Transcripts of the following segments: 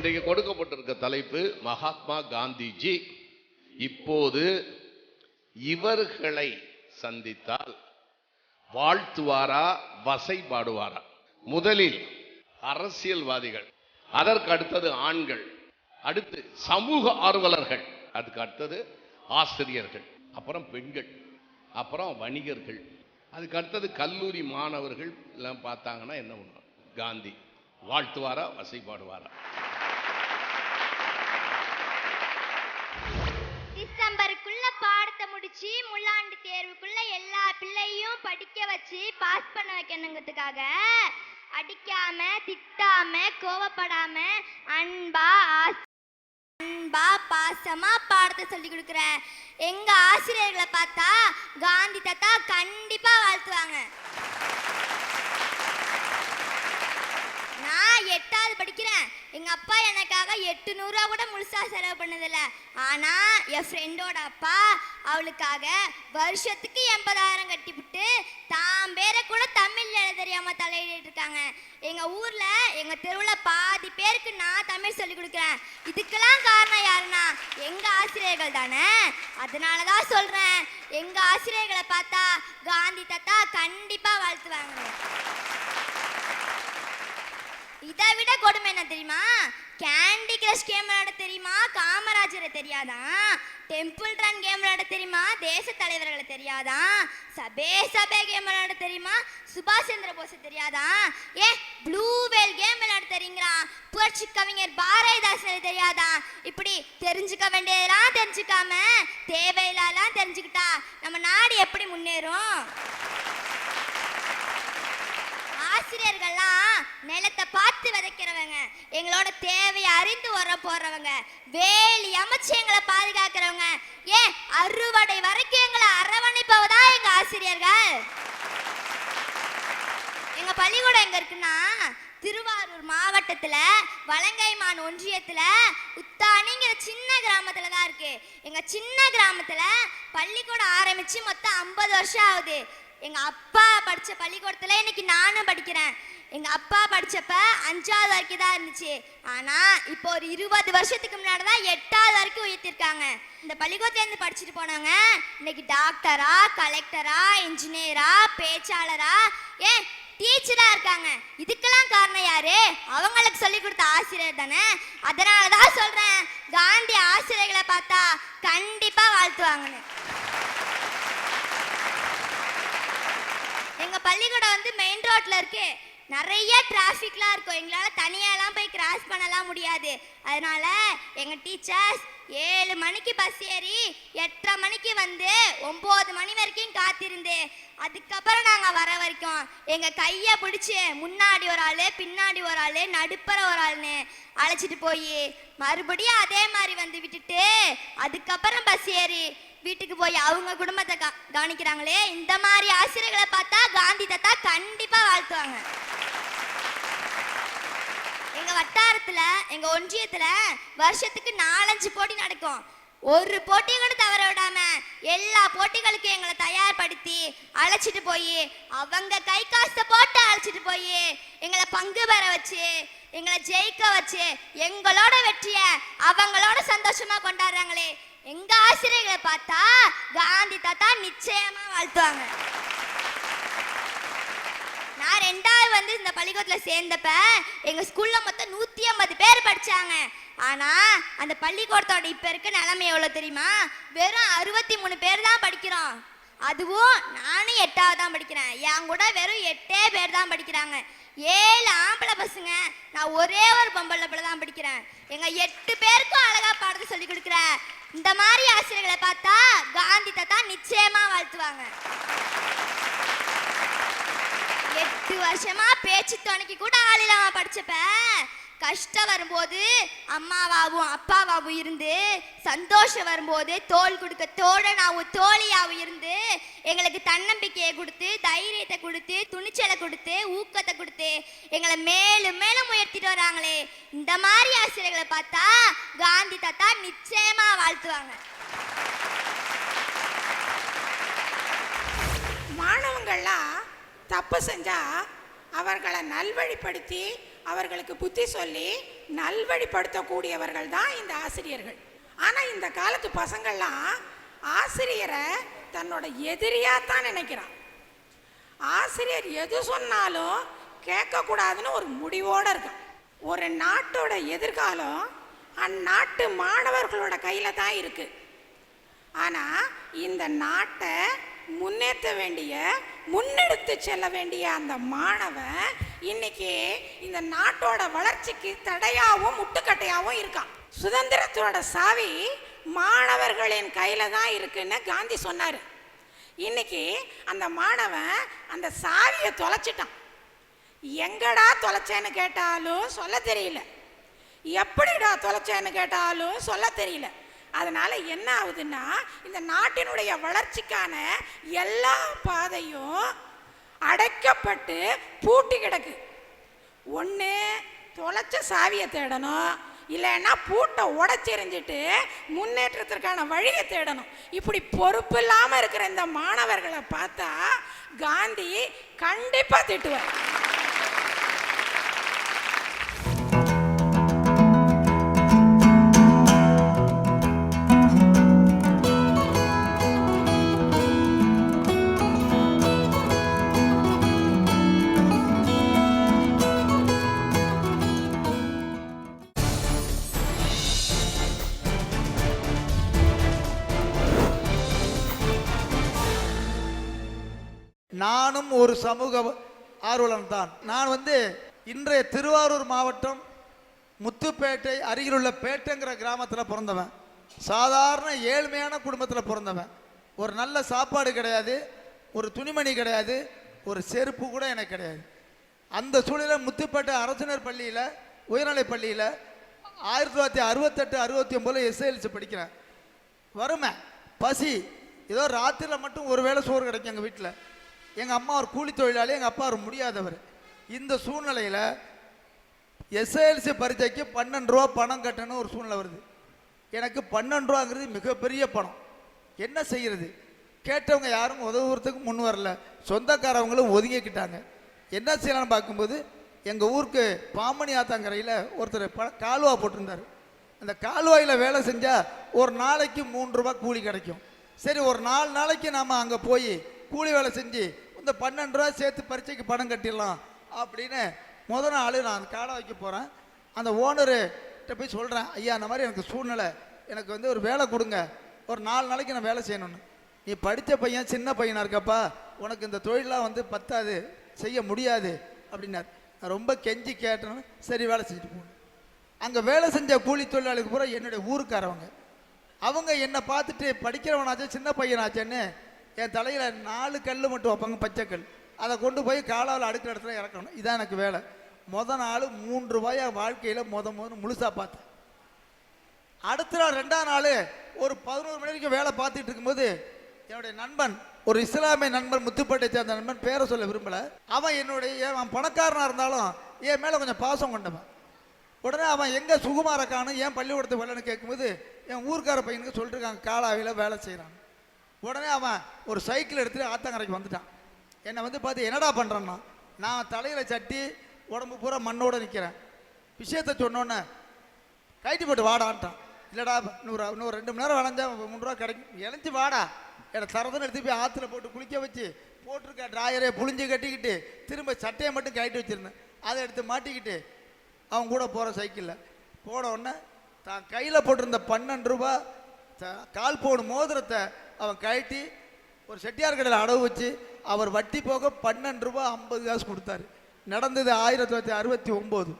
இன்றைக்கு கொடுக்கப்பட்டிருக்க தலைப்பு மகாத்மா காந்திஜி இப்போது இவர்களை சந்தித்தால் வாழ்த்துவாரா வசைபாடுவாரா? முதலில் அரசியல்வாதிகள், அதற்கு அடுத்தது ஆண்கள், அடுத்து சமூக ஆர்வலர்கள், அதுக்கு அடுத்தது ஆசிரியர்கள், அப்புறம் பெண்கள், அப்புறம் வணிகர்கள், அதுக்கு அடுத்தது கல்லூரி மாணவர்கள் எல்லாம் பார்த்தாங்கன்னா என்ன பண்ணுவாங்க? காந்தி வாழ்த்துவாரா வசைபாடுவாரா? டிசம்பருக்குள்ள பாடத்தை முடிச்சு முள்ளாண்டு தேர்வுக்குள்ள எல்லா பிள்ளையும் படிக்க வச்சு பாஸ் பண்ண வைக்கணுங்கிறதுக்காக அடிக்காம திட்டாம கோவப்படாம அன்பா பாசமா பாடத்தை சொல்லி கொடுக்குற எங்க ஆசிரியர்களை பார்த்தா காந்தி தாத்தா கண்டிப்பா வாழ்த்துவாங்க. நான் 8வது படிக்கிறேன். எங்க அப்பா எனக்காக 800 ரூபா கூட முழுசா செலவு பண்ணதில்ல. ஆனா என் ஃப்ரெண்டோட அப்பா அவளுக்காக வருஷத்துக்கு 80,000 கட்டிவிட்டு தான் பேரை கூட தமிழ்ல எழுத தெரியாம தலையிட்டு இருக்காங்க. எங்க ஊர்ல எங்க தெருவுல பாதி பேருக்கு நான் தமிழ் சொல்லி கொடுக்குறேன். இதுக்கெல்லாம் காரணம் யாருன்னா எங்க ஆசிரியர்கள் தானே. அதனாலதான் சொல்றேன், எங்க ஆசிரியர்களை பார்த்தா காந்தி தாத்தா கண்டிப்பா வாழ்த்துவாங்க. இதை விட கொடுமை என்ன தெரியுமா? கேண்டி கிரஷ் கேம் விளையாட தெரியுமா? காமராஜரை தெரியாதான்? டெம்பிள் ரன் கேம் விளையாட தெரியுமா? தேச தலைவர்களை தெரியாதான்? சபே கேம் விளையாட தெரியுமா? சுபாஷ் Chandra Bose தெரியாதான்? Blue whale game விளையாட தெரியுங்கிறான். புரட்சி கவிஞர் பாரதிதாசனை தெரியாதான்? இப்படி தெரிஞ்சுக்க வேண்டியதெல்லாம் தெரிஞ்சுக்காம தேவையில்லாம் தெரிஞ்சுக்கிட்டா நம்ம நாடு எப்படி முன்னேறும்? ஆசிரியர்கள்லாம் நிலத்தை பார்த்து விதைக்கிறவங்க, எங்களோட தேவையை அறிந்து வர போறவங்க, வேலி அமைச்சு எங்களை பாதுகாக்கிறவங்க, அறுவடை வரைக்கும் எங்களை அரவணைப்பவதான் எங்க ஆசிரியர்கள். எங்க பள்ளிக்கூடம் எங்க இருக்குன்னா திருவாரூர் மாவட்டத்துல வலங்கைமான் ஒன்றியத்துல உத்தானிங்கிற சின்ன கிராமத்துல தான் இருக்கு. எங்க சின்ன கிராமத்துல பள்ளிக்கூடம் ஆரம்பிச்சு மொத்தம் 50 வருஷம் ஆகுது. எங்க அப்பா படிச்ச பள்ளிக்கூடத்துல இன்னைக்கு நானும் படிக்கிறேன். எங்க அப்பா படிச்சப்ப 5வது வரைக்கும் தான் இருந்துச்சு. ஆனா இப்போ ஒரு 20 வருஷத்துக்கு முன்னாடி தான் 8வது வரைக்கும் உயர்த்திருக்காங்க. இந்த பள்ளிக்கூடத்துல இருந்து படிச்சுட்டு போனவங்க இன்னைக்கு டாக்டரா, கலெக்டரா, இன்ஜினியரா, பேச்சாளரா, டீச்சரா இருக்காங்க. இதுக்கெல்லாம் காரணம் யாரு? அவங்களுக்கு சொல்லி கொடுத்த ஆசிரியர் தானே. அதனாலதான் சொல்றேன், காந்தி ஆசிரியர்களை பார்த்தா கண்டிப்பா வாழ்த்துவாங்கன்னு. எங்க பள்ளிக்கூடம் வந்து மெயின் ரோட்ல இருக்கு. நிறைய டிராஃபிக்லாம் இருக்கும். எங்களால தனியாலாம் போய் கிராஸ் பண்ணலாம் முடியாது. அதனால எங்க டீச்சர்ஸ் 7 மணிக்கு பஸ் ஏறி 8:30 மணிக்கு வந்து 9 மணி வரைக்கும் காத்திருந்து அதுக்கப்புறம் நாங்க வர வரைக்கும் எங்க கையை பிடிச்சி முன்னாடி ஒரு ஆளு, பின்னாடி ஒரு ஆளு, நடுப்பற ஒரு ஆளுன்னு அழைச்சிட்டு போய் மறுபடியும் அதே மாதிரி வந்து விட்டுட்டு அதுக்கப்புறம் பஸ் ஏறி வீட்டுக்கு போய் அவங்க குடும்பத்தை கவனிக்கிறாங்களே. இந்த மாதிரி ஆசிரியர்களை பார்த்தா காந்தி தாத்தா கண்டிப்பா வாழ்த்துவாங்க. எங்க வட்டாரத்துல, எங்க ஒன்றியத்துல வருஷத்துக்கு 4-5 போட்டி நடக்கும். ஒரு போட்டியை கூட தவற விடாம எல்லா போட்டிகளுக்கும் எங்களை தயார்படுத்தி அழைச்சிட்டு போய் அவங்க கை காசை போட்டு அழைச்சிட்டு போய் எங்களை பங்கு பெற வச்சு எங்களை ஜெயிக்க வச்சு எங்களோட வெற்றிய அவங்களோட சந்தோஷமா கொண்டாடுறாங்களே. எங்க ஆசிரியர்களை பார்த்தா காந்தி தாத்தா நிச்சயமா வாழ்த்துவாங்க. நான் 2வது வந்து இந்த பள்ளிக்கூடத்துல சேர்ந்தப்ப எங்க ஸ்கூல்ல மொத்தம் 150 பேர் படிச்சாங்க. ஆனா அந்த பள்ளிக்கூடத்தோட இப்ப இருக்க நிலைமை எவ்வளவு தெரியுமா? வெறும் 63 பேர் தான் படிக்கிறோம். அதுவும் நானும் 8வது தான் படிக்கிறேன். என் கூட வெறும் 8 பேர் தான் படிக்கிறாங்க. 7 ஆம்பளை பசங்க, நான் ஒரே ஒரு பொம்பளை பிள்ளை தான் படிக்கிறேன். எங்க 8 பேருக்கும் அழகா பாடத்தை சொல்லி கொடுக்குற இந்த மாதிரி ஆசிரியர்களை பார்த்தா காந்தி தாத்தா நிச்சயமா வாழ்த்துவாங்க. 8 வருஷமா பேச்சு துணைக்கு கூட ஆள் இல்லாம படிச்சப்ப கஷ்டம் வரும்போது அம்மாவாவும் அப்பாவாவும் இருந்து, சந்தோஷம் வரும்போது தோள் கொடுக்க தோழனாவும் தோழியாவும் இருந்து எங்களுக்கு தன்னம்பிக்கையை கொடுத்து, தைரியத்தை கொடுத்து, துணிச்சலை கொடுத்து, ஊக்கத்தை கொடுத்து எங்களை மேலும் மேலும் உயர்த்திட்டு வராங்களே. இந்த மாதிரி ஆசிரியர்களை பார்த்தா காந்தி தாத்தா நிச்சயமா வாழ்த்துவாங்க. மாணவங்கள்லாம் தப்பு செஞ்சா அவர்களை நல்வழிப்படுத்தி அவர்களுக்கு புத்தி சொல்லி நல்வழிப்படுத்தக்கூடியவர்கள் தான் இந்த ஆசிரியர்கள். ஆனால் இந்த காலத்து பசங்கள்லாம் ஆசிரியரை தன்னோட எதிரியாக தான் நினைக்கிறான். ஆசிரியர் எது சொன்னாலும் கேட்கக்கூடாதுன்னு ஒரு முடிவோடு இருக்கான். ஒரு நாட்டோட எதிர்காலம் அந்நாட்டு மாணவர்களோட கையில் தான் இருக்கு. ஆனால் இந்த நாட்டை முன்னேற்ற வேண்டிய, முன்னெடுத்து செல்ல வேண்டிய அந்த மாணவன் இன்னைக்கு இந்த நாட்டோட வளர்ச்சிக்கு தடையாகவும் முட்டுக்கட்டையாகவும் இருக்கான். சுதந்திரத்தோட சாவி மாணவர்களின் கையில தான் இருக்குன்னு காந்தி சொன்னார். இன்னைக்கு அந்த மாணவன் அந்த சாவியை தொலைச்சிட்டான். எங்கடா தொலைச்சேன்னு கேட்டாலும் சொல்ல தெரியல, எப்படிடா தொலைச்சேன்னு கேட்டாலும் சொல்ல தெரியல. அதனால என்ன ஆகுதுன்னா, இந்த நாட்டினுடைய வளர்ச்சிக்கான எல்லா பாதையும் அடைக்கப்பட்டு பூட்டி கிடக்கு. ஒன்று தொலைச்ச சாவியை தேடணும், இல்லைன்னா பூட்டை உடைச்செறிஞ்சிட்டு முன்னேற்றத்திற்கான வழியை தேடணும். இப்படி பொறுப்பு இல்லாமல் இருக்கிற இந்த மாணவர்களை பார்த்தா காந்தி கண்டிப்பாக திட்டுவார். நானும் ஒரு சமூக ஆர்வலன் தான். நான் இன்றைய திருவாரூர் மாவட்டம் முத்துப்பேட்டை அருகிலுள்ள பேட்டைங்கிற கிராமத்தில் பிறந்தவன். சாதாரண ஏழ்மையான குடும்பத்தில் பிறந்தவன். ஒரு நல்ல சாப்பாடு கிடையாது, ஒரு துணிமணி கிடையாது, ஒரு செருப்பு கூட எனக்கு கிடையாது. அந்த சூழலில் முத்துப்பேட்டை அரசினர் பள்ளியில், உயர்நிலை பள்ளியில் 1968-69 எஸ்எல்சி படிக்கிறேன். வறுமை, பசி, ஏதோ ராத்திரியில் மட்டும் ஒரு வேளை சோறு கிடைக்கும் எங்கள் வீட்டில். எங்கள் அம்மா ஒரு கூலி தொழிலாளி, எங்கள் அப்பா ஒரு முடியாதவர். இந்த சூழ்நிலையில் எஸ்எல்சி பரீட்சைக்கு 12 ரூபா பணம் கட்டணும் ஒரு சூழ்நிலை வருது. எனக்கு 12 ரூபாங்கிறது மிகப்பெரிய பணம். என்ன செய்கிறது? கேட்டவங்க யாரும் உதவுறதுக்கு முன் வரல, சொந்தக்காரவங்களும் ஒதுங்கிக்கிட்டாங்க. என்ன செய்யலாம்னு பார்க்கும்போது எங்கள் ஊருக்கு பாம்பனி ஆத்தாங்கரையில் ஒருத்தர் கால்வா போட்டிருந்தார். அந்த கால்வாயில் வேலை செஞ்சால் ஒரு நாளைக்கு 3 ரூபா கூலி கிடைக்கும். சரி, ஒரு 4 நாளைக்கு நாம் அங்கே போய் கூலி வேலை செஞ்சு இந்த 12 ரூபா சேர்த்து பரீட்சைக்கு பணம் கட்டிடலாம் அப்படின்னு முதல் நாள் நான் அந்த காலை வைக்க போகிறேன். அந்த ஓனர்கிட்ட போய் சொல்கிறேன், ஐயா அந்த மாதிரி எனக்கு சூழ்நிலை, எனக்கு ஒரு வேலை கொடுங்க, ஒரு 4 நாளைக்கு நான் வேலை செய்யணும்னு. நீ படித்த பையன், சின்ன பையனாக இருக்கப்பா, உனக்கு இந்த தொழிலாம் பத்தாது, செய்ய முடியாது அப்படின்னார். நான் ரொம்ப கெஞ்சி கேட்டேன்னு சரி வேலை செஞ்சுட்டு போகணும். அங்கே வேலை செஞ்ச கூலி தொழிலாளிக்கு பூரா என்னுடைய ஊருக்காரவங்க. அவங்க என்னை பார்த்துட்டு படிக்கிறவனாச்சும் சின்ன பையனாச்சேன்னு என் தலையில் 4 கல் மட்டும் வைப்பாங்க, பச்சை கல். அதை கொண்டு போய் காலாவில் அடுக்கிற இடத்துல இறக்கணும். இதான் எனக்கு வேலை. நாள் 3 ரூபாய் வாழ்க்கையில் முழுசாக பார்த்தேன். அடுத்த நாள் 2ஆம் நாள் ஒரு 11 மணி வரைக்கும் வேலை பார்த்துட்டு இருக்கும்போது என்னுடைய நண்பன், ஒரு இஸ்லாமிய நண்பன், முத்துப்பேட்டை சேர்ந்த நண்பன், பேரை சொல்ல விரும்பலை, அவன் பணக்காரனாக இருந்தாலும் என் மேலே கொஞ்சம் பாசம் கொண்டவன். உடனே அவன் எங்கே சுகுமாரக்கானு ஏன் பள்ளிக்கூடத்துக்கு வரலன்னு கேட்கும்போது என் ஊருக்கார பையனுக்கு சொல்லிட்டு இருக்காங்க காலாவில் வேலை செய்கிறான். உடனே அவன் ஒரு சைக்கிள் எடுத்துகிட்டு ஆத்தங்கரைக்கு வந்துட்டான். என்னை பார்த்து என்னடா பண்ணுறான்னா, நான் தலையில் சட்டி உடம்பு பூரா மண்ணோடு நிற்கிறேன். விஷயத்தை சொன்னோன்னே கைட்டு போட்டு வாடான்ட்டான். இல்லைடா, இன்னொரு 2 மணி நேரம் விளைஞ்சா 3 ரூபா கிடைக்கும், இழைச்சி வாடா. என்னை தரதுன்னு எடுத்து போய் ஆற்றுல போட்டு குளிக்க வச்சு போட்டிருக்க ட்ராயரை புளிஞ்சு கட்டிக்கிட்டு திரும்ப சட்டையை மட்டும் கழட்டி வச்சுருந்தேன். அதை எடுத்து மாட்டிக்கிட்டு அவன் கூட போகிற சைக்கிளில் போன உடனே தான் கையில் போட்டிருந்த 12 ரூபா கால் பவுன் மோதிரத்தை அவன் கழட்டி ஒரு செட்டியார் கடையில் அடவு வச்சு அவர் வட்டி போக 12 ரூபா 50 காசு கொடுத்தாரு. நடந்தது 1969.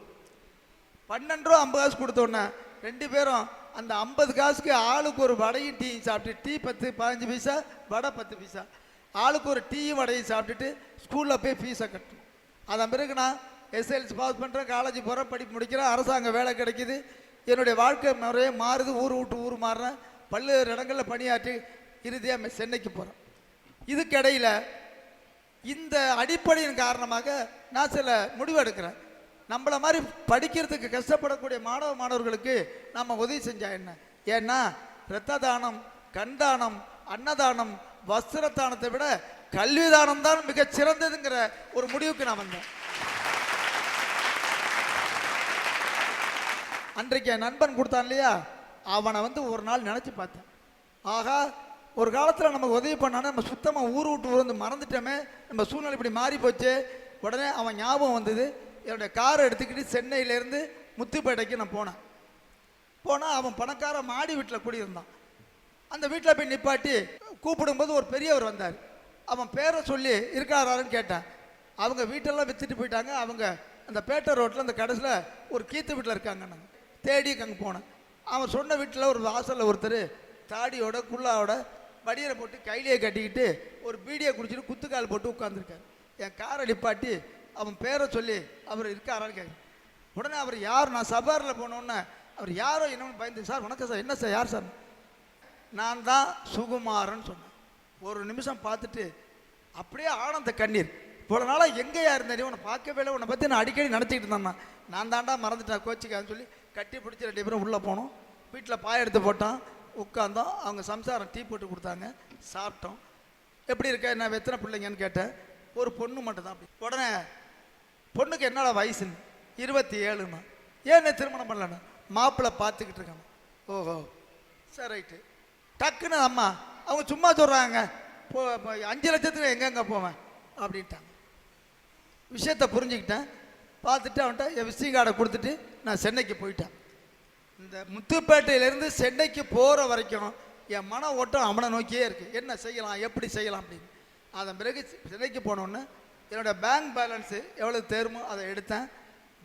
12 ரூபா 50 காசு கொடுத்தோன்னே 2 பேரும் அந்த 50 காசுக்கு ஆளுக்கு ஒரு வடையும் டீயும் சாப்பிட்டு, டீ 10-15 பைசா, வடை 10 பைசா, ஆளுக்கு ஒரு டீயும் வடையும் சாப்பிட்டுட்டு ஸ்கூலில் போய் ஃபீஸை கட்டணும். அதன் பிறகு நான் எஸ்எல்சி பாஸ் பண்ணுறேன், காலேஜ் போகிறேன், படிப்பு முடிக்கிறேன், அரசாங்க வேலை கிடைக்கிது. என்னுடைய வாழ்க்கை முறையே மாறுது, ஊர் விட்டு ஊர் மாறுறேன், பல்வேறு இடங்களில் பணியாற்றி இறுதியாக சென்னைக்கு போகிறேன். இதுக்கிடையில் இந்த அடிப்படையின் காரணமாக நான் சில முடிவு எடுக்கிறேன். நம்மளை மாதிரி படிக்கிறதுக்கு கஷ்டப்படக்கூடிய மாணவர்களுக்கு நம்ம உதவி செஞ்சா என்ன? ஏன்னா இரத்த தானம், கண் தானம், அன்னதானம், வஸ்திர தானத்தை விட கல்வி தானம் தான் மிக சிறந்ததுங்கிற ஒரு முடிவுக்கு நான் வந்தேன். அன்றைக்கு என் நண்பன் கொடுத்தான் இல்லையா, அவனை வந்து ஒரு நாள் நினச்சி பார்த்தேன். ஆகா, ஒரு காலத்தில் நமக்கு உதவி பண்ணானே, நம்ம சுத்தமாக ஊர் விட்டு வந்து மறந்துட்டோமே, நம்ம சூழ்நிலை இப்படி மாறி போச்சு. உடனே அவன் ஞாபகம் வந்தது. என்னுடைய காரை எடுத்துக்கிட்டு சென்னையிலேருந்து முத்துப்பேட்டைக்கு நான் போனால் அவன் பணக்கார மாடி வீட்டில் குடியிருந்தான். அந்த வீட்டில் போய் நிப்பாட்டி கூப்பிடும்போது ஒரு பெரியவர் வந்தார். அவன் பேரை சொல்லி இருக்காரான்னு கேட்டேன். அவங்க வீட்டெல்லாம் விற்றுட்டு போயிட்டாங்க. அவங்க அந்த பேட்டை ரோட்டில் அந்த கடைசியில் ஒரு கீத்து வீட்டில் இருக்காங்க. நாங்கள் தேடி அங்கே போனேன். அவன் சொன்ன வீட்டில் ஒரு வாசலில் ஒருத்தர் தாடியோட குள்ளாவோட வடியரை போட்டு கையிலேயே கட்டிக்கிட்டு ஒரு பீடியை குடிச்சிட்டு குத்துக்கால் போட்டு உட்காந்துருக்காரு. என் காரை நிப்பாட்டி அவன் பேரை சொல்லி அவர் இருக்காரான்னு கேட்க. உடனே அவர் யார், நான் சபாரில் போனோன்னே அவர் யாரோ என்னன்னு பயந்து, சார் வணக்கம் சார், என்ன சார், யார் சார்? நான் தான் சுகுமாரன் சொன்னேன். ஒரு நிமிஷம் பார்த்துட்டு அப்படியே ஆனந்த கண்ணீர். இவ்வளோ நாளாக எங்கேயா இருந்தேன், உன்னை பார்க்கவே இல்லை, உன்னை பற்றி நான் அடிக்கடி நினச்சிக்கிட்டு இருந்தேன். நான் தாண்டா மறந்துட்டேன் கோச்சிக்கான்னு சொல்லி கட்டி பிடிச்சி 2 பேரும் உள்ளே போனோம். வீட்டில் பாய எடுத்து போட்டான், உட்காந்தோம். அவங்க சம்சாரம் டீ போட்டு கொடுத்தாங்க, சாப்பிட்டோம். எப்படி இருக்க, என்ன எத்தனை பிள்ளைங்கன்னு கேட்டேன். ஒரு பொண்ணு மட்டும் தான். அப்படி உடனே பொண்ணுக்கு என்னடா வயசுன்னு, 27மா. ஏன் திருமணம் பண்ணலன்னு, மாப்பிள்ளை பார்த்துக்கிட்டு இருக்காங்க. ஓஹோ சரி ரைட்டு. டக்குன்னு அம்மா அவங்க சும்மா சொல்கிறாங்க, 5 லட்சத்துக்கு எங்கெங்கே போவேன் அப்படின்ட்டாங்க. விஷயத்தை புரிஞ்சுக்கிட்டேன். பார்த்துட்டு அவன்கிட்ட என் விசிட்டிங் கார்டை கொடுத்துட்டு நான் சென்னைக்கு போயிட்டேன். இந்த முத்துப்பேட்டையிலேருந்து சென்னைக்கு போகிற வரைக்கும் என் மன ஓட்டம் அவனை நோக்கியே இருக்குது. என்ன செய்யலாம், எப்படி செய்யலாம் அப்படின்னு. அதன் பிறகு சென்னைக்கு போனோன்னே என்னோடய பேங்க் பேலன்ஸு எவ்வளோ தேருமோ அதை எடுத்தேன்.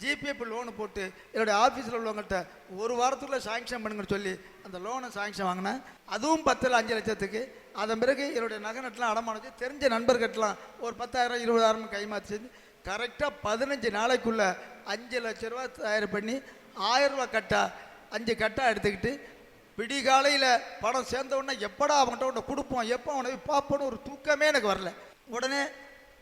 ஜிபிஎஃப் லோனு போட்டு என்னுடைய ஆஃபீஸில் உள்ளவங்கள்ட்ட 1 வாரத்துக்குள்ளே சாங்ஷன் பண்ணுங்கன்னு சொல்லி அந்த லோனை சாங்ஷன் வாங்கினேன். அதுவும் 10 5 லட்சத்துக்கு. அதன் பிறகு என்னுடைய நகை நட்டெலாம் அடமானம் வச்சு தெரிஞ்ச நண்பர்கிட்டலாம் ஒரு 10,000 20,000 கைமாற்றி செஞ்சு கரெக்டாக 15 நாளைக்குள்ளே 5 லட்ச ரூபா தயார் பண்ணி 1000 ரூபா கட்டா 5 கட்டா எடுத்துக்கிட்டு விடிகாலையில் பணம் சேர்ந்த உடனே எப்படா அவன்கிட்ட உன்னை கொடுப்போம், எப்போ அவனை பார்ப்போன்னு ஒரு தூக்கமே எனக்கு வரல. உடனே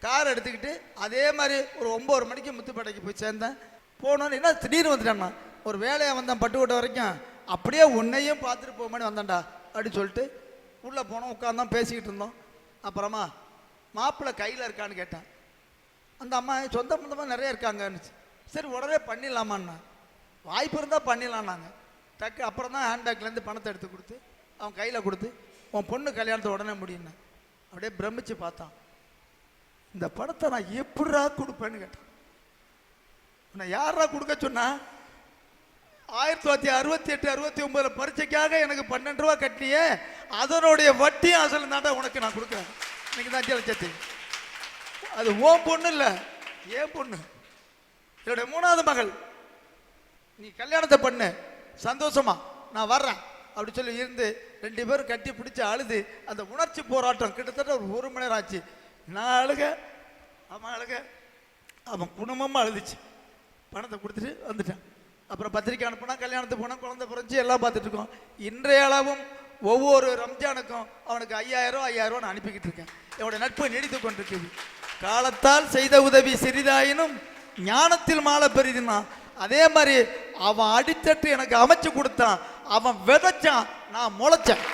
கார் எடுத்துக்கிட்டு அதே மாதிரி ஒரு 9 மணிக்கு முத்துப்பேட்டைக்கு போய் சேர்ந்தேன். போனோன்னு என்ன திடீர்னு வந்துட்டேன்னா, ஒரு வேலையாக வந்தேன் பட்டுக்கோட்டை வரைக்கும், அப்படியே உன்னையும் பார்த்துட்டு போகும்போது வந்தேன்டா அப்படின்னு சொல்லிட்டு உள்ளே போனோம். உட்காந்தான் பேசிக்கிட்டு இருந்தோம். அப்புறமா மாப்பிள்ளை கையில் இருக்கான்னு கேட்டேன். அந்த அம்மா சொந்த பந்தமாக நிறைய இருக்காங்கன்னு. சரி உடனே பண்ணிடலாமான்னா, வாய்ப்பு இருந்தால் பண்ணிடலான்னாங்க. டக்கு அப்புறம் தான் ஹேண்ட்பேக்லேருந்து பணத்தை எடுத்து கொடுத்து அவன் கையில் கொடுத்து உன் பொண்ணு கல்யாணத்தை உடனே முடியும்னு. அப்படியே பிரமிச்சு பார்த்தான். இந்த படத்தை நான் எப்படா கொடுப்பேன்னு கேட்டேன். நான் யாரா கொடுக்க சொன்னா, 1968 69 பரீட்சைக்காக எனக்கு 12 ரூபா கட்டியே, அதனுடைய வட்டி அசல் தாண்டா உனக்கு நான் கொடுக்குறேன். இன்னைக்கு தான் 5 லட்சத்து. அது ஓன் பொண்ணு இல்லை, ஏன் பொண்ணு, என்னுடைய 3வது மகள். நீ கல்யாணத்தை பண்ணு, சந்தோஷமா நான் வர்றேன் அப்படி சொல்லி இருந்து 2 பேரும் கட்டி பிடிச்சி அழுது அந்த உணர்ச்சி போராட்டம் கிட்டத்தட்ட ஒரு 1 மணி நேரம் ஆச்சு. நான் அழுக, அவன் அழுக, அவன் குடும்பமாக அழுதுச்சு. பணத்தை கொடுத்துட்டு வந்துட்டான். அப்புறம் பத்திரிக்கை அனுப்புனா, கல்யாணத்துக்கு போனால், குழந்தை பிறந்துச்சு, எல்லாம் பார்த்துட்டு இருக்கோம். இன்றைய அளவும் ஒவ்வொரு ரம்ஜானுக்கும் அவனுக்கு 5000 நான் அனுப்பிக்கிட்டு இருக்கேன். என்னோட நட்பு நீடித்து கொண்டிருக்குது. காலத்தால் செய்த உதவி சிறிதாயினும் ஞானத்தில் மாலை பெரிதுனா, அதே மாதிரி அவன் அடித்தட்டு எனக்கு அமைச்சு கொடுத்தான். அவன் விதைச்சான், நான் முளைச்சேன்.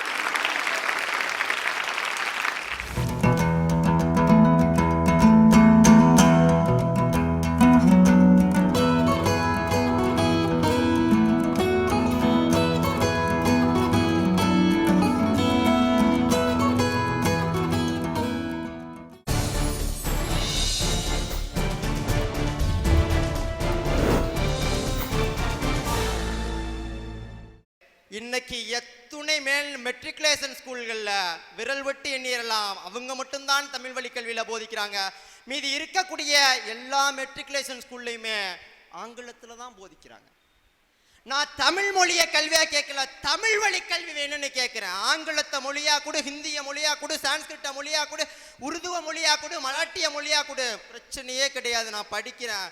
இன்னைக்கு எத்துணை மேல் மெட்ரிகுலேஷன் ஸ்கூல்களில் விரல் விட்டு எண்ணிரலாம் அவங்க மட்டும்தான் தமிழ் வழி கல்வியில் போதிக்கிறாங்க. மீதி இருக்கக்கூடிய எல்லா மெட்ரிகுலேஷன் ஸ்கூல்லையுமே ஆங்கிலத்தில் தான் போதிக்கிறாங்க. நான் தமிழ் மொழியை கல்வியா கேட்கல, தமிழ் வழி கல்வி வேணும்னு கேட்கிறேன். ஆங்கிலத்தை மொழியா கொடு, ஹிந்திய மொழியா கொடு, சான்ஸ்கிரிட்ட மொழியா கொடு, உருதுவ மொழியா கொடு, மராட்டிய மொழியா கொடு, பிரச்சனையே கிடையாது, நான் படிக்கிறேன்.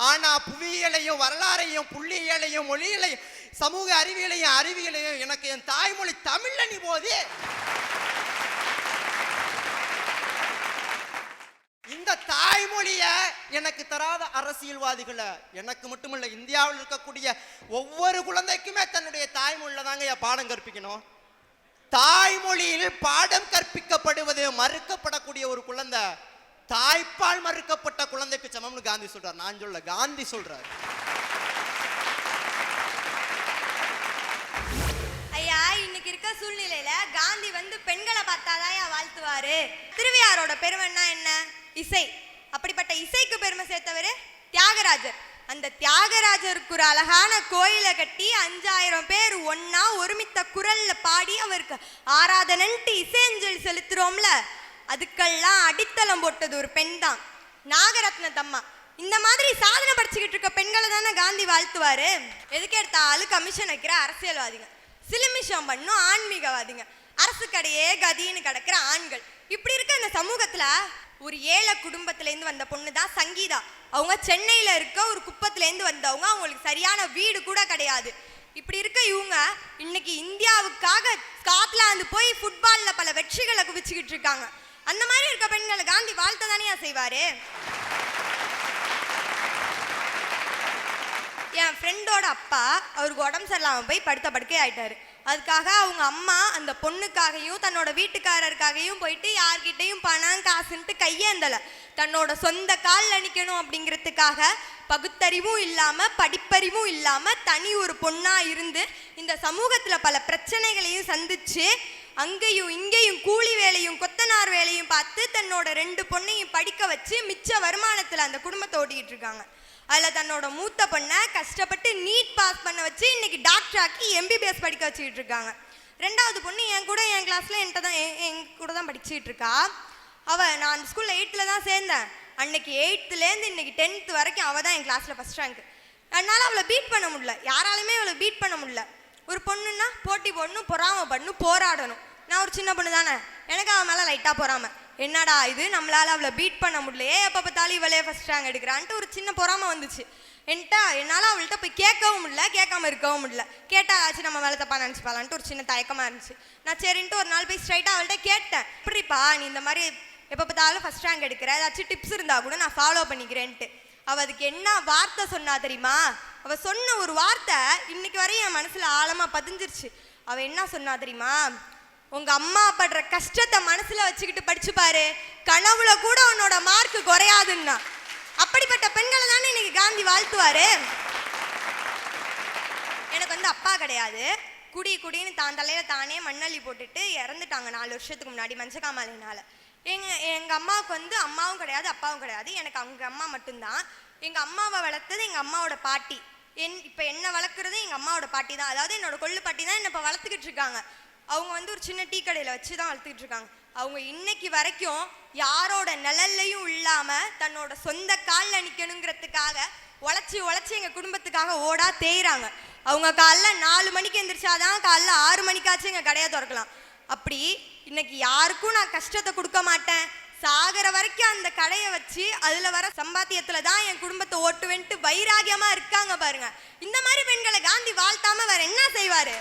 ஆனா புவியியலையும் வரலாறையும் புள்ளியியலையும் மொழியிலையும் சமூக அறிவியலையும் எனக்கு என் தாய்மொழி தமிழ்ல நீ போதி. இந்த தாய்மொழிய எனக்கு தராத அரசியல்வாதிகளை, எனக்கு மட்டுமல்ல இந்தியாவில் இருக்கக்கூடிய ஒவ்வொரு குழந்தைக்குமே தன்னுடைய தாய்மொழியில தாங்க பாடம் கற்பிக்கணும். தாய்மொழியில் பாடம் கற்பிக்கப்படுவது மறுக்கப்படக்கூடிய ஒரு குழந்தை தாய்ப்பால் மறுக்கப்பட்ட குழந்தைக்கு சமம்னு காந்தி சொல்றார். நான் சொல்ல, காந்தி சொல்றார். சூழ்நிலையில காந்தி வந்து பெண்களை பார்த்தாதான் வாழ்த்துவாரு. திருவையாரோட பெருமைன்னா என்ன? இசை. அப்படிப்பட்ட இசைக்கு பெருமை சேர்த்தவர் தியாகராஜர். அந்த தியாகராஜருக்கு ஒரு அழகான கோயிலை கட்டி 5000 பேர் ஒன்னா ஒருமித்த குரல்ல பாடி அவருக்கு ஆராதனன்ட்டு இசையஞ்சலி செலுத்துறோம்ல, அதுக்கெல்லாம் அடித்தளம் போட்டது ஒரு பெண் தான், நாகரத்னத்தம்மா. இந்த மாதிரி சாதனை படிச்சுக்கிட்டு இருக்க பெண்களை தானே காந்தி வாழ்த்துவாரு. எதுக்கு எடுத்தாலும் கமிஷன் வைக்கிற அரசியல்வாதிங்க, சிலுமிஷம் பண்ணும் ஆன்மீகவாதிங்க, அரசு கடையே கதின்னு கிடக்கிற ஆண்கள், இப்படி இருக்க இந்த சமூகத்துல ஒரு ஏழை குடும்பத்திலேருந்து வந்த பொண்ணு தான் சங்கீதா. அவங்க சென்னையில இருக்க ஒரு குப்பத்திலேருந்து வந்தவங்க, அவங்களுக்கு சரியான வீடு கூட கிடையாது. இப்படி இருக்க இவங்க இன்னைக்கு இந்தியாவுக்காக ஸ்காட்லாந்து போய் ஃபுட்பால்ல பல வெற்றிகளை குவிச்சுக்கிட்டு இருக்காங்க. அந்த மாதிரி இருக்க பெண்களை காந்தி வாழ்த்த தானே செய்வாரு. என் ஃப்ரெண்டோட அப்பா அவருக்கு உடம்பு சரியில்லாமல் போய் படுத்த படுக்கை ஆயிட்டாரு. அதுக்காக அவங்க அம்மா அந்த பொண்ணுக்காகவும் தன்னோட வீட்டுக்காரருக்காகவும் போயிட்டு யார்கிட்டையும் பணம் காசுன்ட்டு கையேந்தலை. தன்னோட சொந்த காலில் நிற்கணும் அப்படிங்கிறதுக்காக பகுத்தறிவும் இல்லாமல் படிப்பறிவும் இல்லாமல் தனி ஒரு பொண்ணாக இருந்து இந்த சமூகத்தில் பல பிரச்சனைகளையும் சந்திச்சு அங்கேயும் இங்கேயும் கூலி வேலையும் கொத்தனார் வேலையும் பார்த்து தன்னோட 2 பொண்ணையும் படிக்க வச்சு மிச்ச வருமானத்தில் அந்த குடும்பத்தை ஓட்டிக்கிட்டு இருக்காங்க. அதில் தன்னோட மூத்த பொண்ணை கஷ்டப்பட்டு நீட் பாஸ் பண்ண வச்சு இன்னைக்கு டாக்டர் ஆக்கி எம்பிபிஎஸ் படிக்க வச்சுக்கிட்டு இருக்காங்க. 2வது பொண்ணு என் கிளாஸில் என் கூட தான் படிச்சுக்கிட்டு இருக்கா. நான் அந்த ஸ்கூலில் 8th தான் சேர்ந்தேன். அன்னைக்கு 8th இன்னைக்கு 10th வரைக்கும் அவள் தான் என் கிளாஸில் ஃபஸ்ட் ரேங்க். அதனால அவளை பீட் பண்ண முடியல, யாராலுமே அவளை பீட் பண்ண முடியல. ஒரு பொண்ணுன்னா போட்டி போடணும், பொறாமை பண்ணணும், போராடணும். நான் ஒரு சின்ன பொண்ணு தானே, எனக்கு அவன் மேலே லைட்டாக பொறாமை. என்னடா இது, நம்மளால அவளை பீட் பண்ண முடியலையே, எப்போ பார்த்தாலும் இவளே ஃபர்ஸ்ட் ரேங்க் எடுக்கிறான்ட்டு ஒரு சின்ன பொறாமை வந்துச்சு. என்னால் அவள்கிட்ட போய் கேட்கவும் முடியல, கேட்காம இருக்கவும் முடியல. கேட்டாச்சு நம்ம மேலே தப்பா நினச்சிப்பாளான்ட்டு ஒரு சின்ன தயக்கமாக இருந்துச்சு. நான் சரின்ட்டு ஒரு நாள் போய் ஸ்ட்ரைட்டாக அவள்கிட்ட கேட்டேன், இப்படிப்பா நீ இந்த மாதிரி எப்போ பார்த்தாலும் ஃபர்ஸ்ட் ரேங்க் எடுக்கிற, ஏதாச்சும் டிப்ஸ் இருந்தால் கூட நான் ஃபாலோ பண்ணிக்கிறேன்ட்டு. அவள் அதுக்கு என்ன வார்த்தை சொன்னா தெரியுமா? அவள் சொன்ன ஒரு வார்த்தை இன்னைக்கு வரையும் என் மனசில் ஆழமாக பதிஞ்சிருச்சு. அவள் என்ன சொன்னா தெரியுமா? உங்க அம்மா படுற கஷ்டத்தை மனசுல வச்சுக்கிட்டு படிச்சு பாரு, கனவுல கூட உன்னோட மார்க் குறையாதுன்னா. அப்படிப்பட்ட பெண்களை தானே இன்னைக்கு காந்தி வாழ்த்துவாரு. எனக்கு வந்து அப்பா கிடையாது, குடின்னு தான் தலையில தானே மண்ணள்ளி போட்டுட்டு இறந்துட்டாங்க 4 வருஷத்துக்கு முன்னாடி மஞ்சக்காமலையினால. எங்க அம்மாவுக்கு வந்து அம்மாவும் கிடையாது அப்பாவும் கிடையாது, எனக்கு அவங்க அம்மா மட்டும்தான். எங்க அம்மாவை வளர்த்தது எங்க அம்மாவோட பாட்டி. இப்ப என்ன வளர்க்குறது எங்க அம்மாவோட பாட்டி தான், அதாவது என்னோட கொள்ளு பாட்டி தான் என்ன இப்ப வளர்த்துக்கிட்டு இருக்காங்க. அவங்க வந்து ஒரு சின்ன டீ கடையில் வச்சு தான் வளர்த்துக்கிட்டு இருக்காங்க. அவங்க இன்னைக்கு வரைக்கும் யாரோட நிழல்லையும் இல்லாம தன்னோட சொந்த காலில் நிற்கணுங்கிறதுக்காக உழைச்சி எங்கள் குடும்பத்துக்காக ஓடா தேய்றாங்க. அவங்க காலைல 4 மணிக்கு எந்திரிச்சாதான் காலைல 6 மணிக்காச்சும் எங்கள் கடையை திறக்கலாம். அப்படி இன்னைக்கு யாருக்கும் நான் கஷ்டத்தை கொடுக்க மாட்டேன், சாகிற வரைக்கும் அந்த கடையை வச்சு அதில் வர சம்பாத்தியத்தில் தான் என் குடும்பத்தை ஓட்டுவேன்ட்டு வைராகியமாக இருக்காங்க பாருங்க. இந்த மாதிரி பெண்களை காந்தி வாழ்த்தாம வேற என்ன செய்வாரு?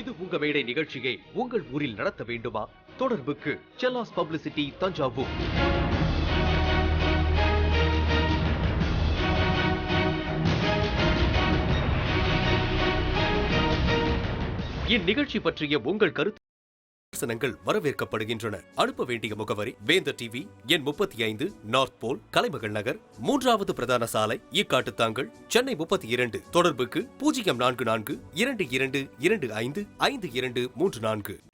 இது உங்க மேடை நிகழ்ச்சியை உங்கள் ஊரில் நடத்த வேண்டுமா? தொடர்புக்கு செல்லாஸ் பப்ளிசிட்டி, தஞ்சாவூர். இந்நிகழ்ச்சி பற்றிய உங்கள் கருத்து விமர்சனங்கள் வரவேற்கப்படுகின்றன. அனுப்ப வேண்டிய முகவரி வேந்தர் டிவி, எண் 35, நார்த் போல், கலைமகள் நகர், 3வது பிரதான சாலை, ஈக்காட்டுத்தாங்கல், சென்னை 32. தொடர்புக்கு 044222255234.